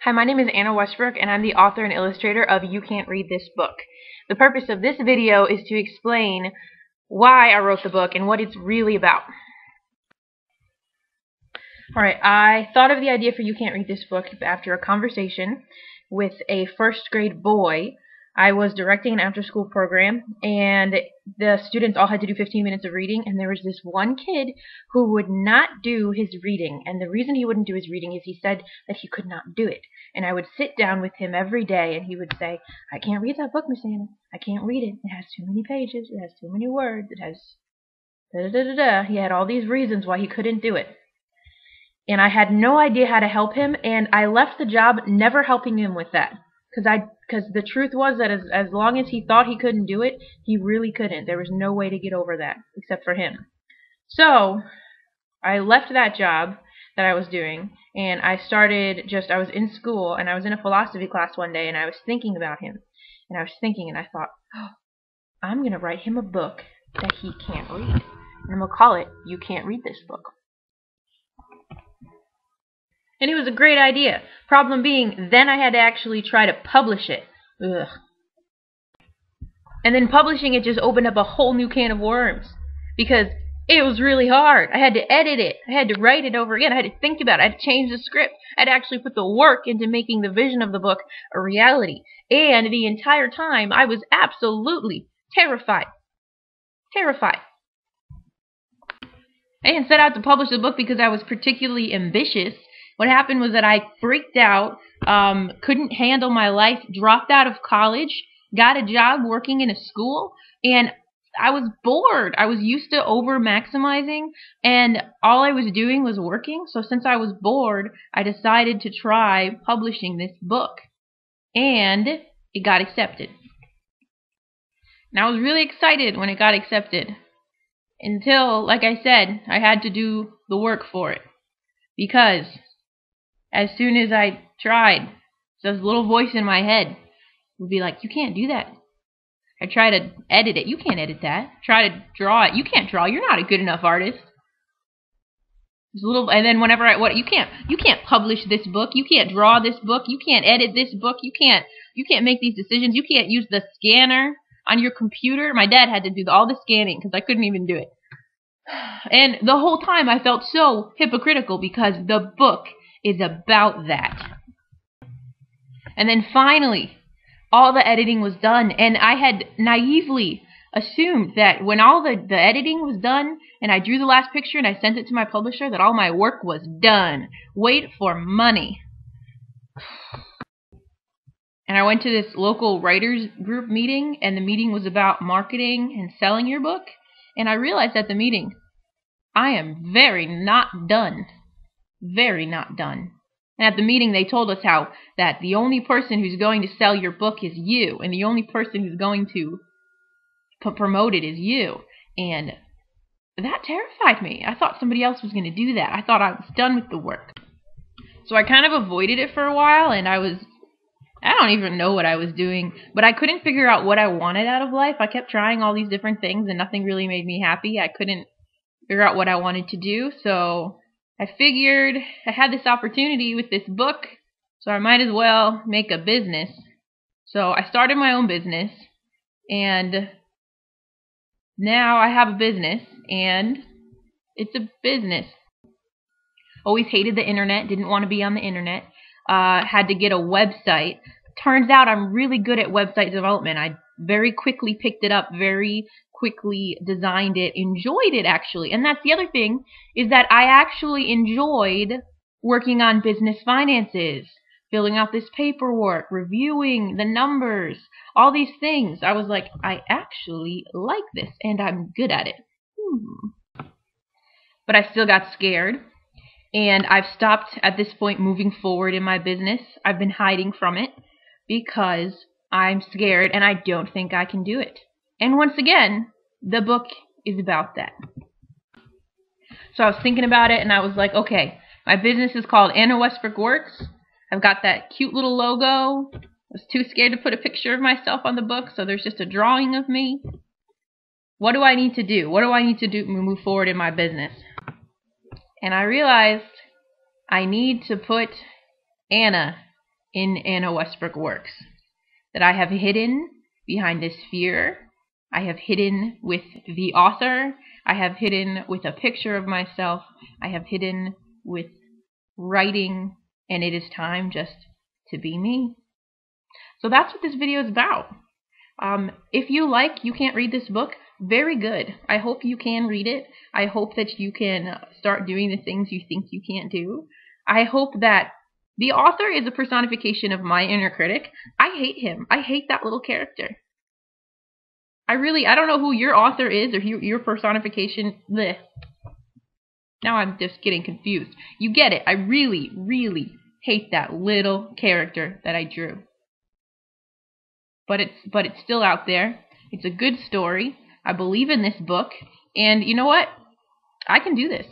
Hi, my name is Anna Westbrook, and I'm the author and illustrator of You Can't Read This Book. The purpose of this video is to explain why I wrote the book and what it's really about. Alright, I thought of the idea for You Can't Read This Book after a conversation with a first grade boy. I was directing an after-school program, and the students all had to do 15 minutes of reading, and there was this one kid who would not do his reading, and the reason he wouldn't do his reading is he said that he could not do it. And I would sit down with him every day, and he would say, "I can't read that book, Miss Anna. I can't read it. It has too many pages. It has too many words. It has da-da-da-da-da." He had all these reasons why he couldn't do it. And I had no idea how to help him, and I left the job never helping him with that. Because the truth was that as long as he thought he couldn't do it, he really couldn't. There was no way to get over that, except for him. So, I left that job that I was doing, and I was in school, and I was in a philosophy class one day, and I was thinking about him. And I was thinking, and I thought, oh, I'm going to write him a book that he can't read. And I'm going to call it You Can't Read This Book. And it was a great idea. Problem being, then I had to actually try to publish it. Ugh. And then publishing it just opened up a whole new can of worms. Because it was really hard. I had to edit it. I had to write it over again. I had to think about it. I had to change the script. I had to actually put the work into making the vision of the book a reality. And the entire time, I was absolutely terrified. Terrified. I didn't set out to publish the book because I was particularly ambitious. What happened was that I freaked out, couldn't handle my life, dropped out of college, got a job working in a school, and I was bored. I was used to over-maximizing, and all I was doing was working. So since I was bored, I decided to try publishing this book, and it got accepted. And I was really excited when it got accepted, until, like I said, I had to do the work for it, because as soon as I tried, this little voice in my head would be like, "You can't do that." I try to edit it. "You can't edit that." Try to draw it. "You can't draw. You're not a good enough artist." And then whenever you can't publish this book. You can't draw this book. You can't edit this book. You can't make these decisions. You can't use the scanner on your computer. My dad had to do all the scanning because I couldn't even do it. And the whole time I felt so hypocritical because the book is about that. And then finally, all the editing was done, and I had naively assumed that when all the editing was done, and I drew the last picture and I sent it to my publisher, that all my work was done. Wait for money. And I went to this local writers group meeting, and the meeting was about marketing and selling your book, and I realized at the meeting, I am very not done. Very not done. And at the meeting they told us how that the only person who's going to sell your book is you, and the only person who's going to promote it is you. And that terrified me. I thought somebody else was going to do that. I thought I was done with the work. So I kind of avoided it for a while, and I don't even know what I was doing, but I couldn't figure out what I wanted out of life. I kept trying all these different things, and nothing really made me happy. I couldn't figure out what I wanted to do, so I figured I had this opportunity with this book, so I might as well make a business. So I started my own business, and now I have a business, and it's a business. Always hated the internet, didn't want to be on the internet, had to get a website. Turns out I'm really good at website development. I very quickly picked it up, very quickly designed it, enjoyed it actually. And that's the other thing, is that I actually enjoyed working on business finances, filling out this paperwork, reviewing the numbers, all these things. I was like, I actually like this, and I'm good at it. But I still got scared, and I've stopped at this point moving forward in my business. I've been hiding from it because I'm scared and I don't think I can do it. And once again, the book is about that. So I was thinking about it, and I was like, okay, my business is called Anna Westbrook Works. I've got that cute little logo. I was too scared to put a picture of myself on the book, so there's just a drawing of me. What do I need to do? What do I need to do to move forward in my business? And I realized I need to put Anna in Anna Westbrook works, that I have hidden behind this fear. I have hidden with the author. I have hidden with a picture of myself. I have hidden with writing, and it is time just to be me. So that's what this video is about. If you can't read this book, very good. I hope you can read it. I hope that you can start doing the things you think you can't do. I hope that the author is a personification of my inner critic. I hate him. I hate that little character. I don't know who your author is or your personification. Blech. Now I'm just getting confused. You get it. I really, really hate that little character that I drew. But it's still out there. It's a good story. I believe in this book. And you know what? I can do this.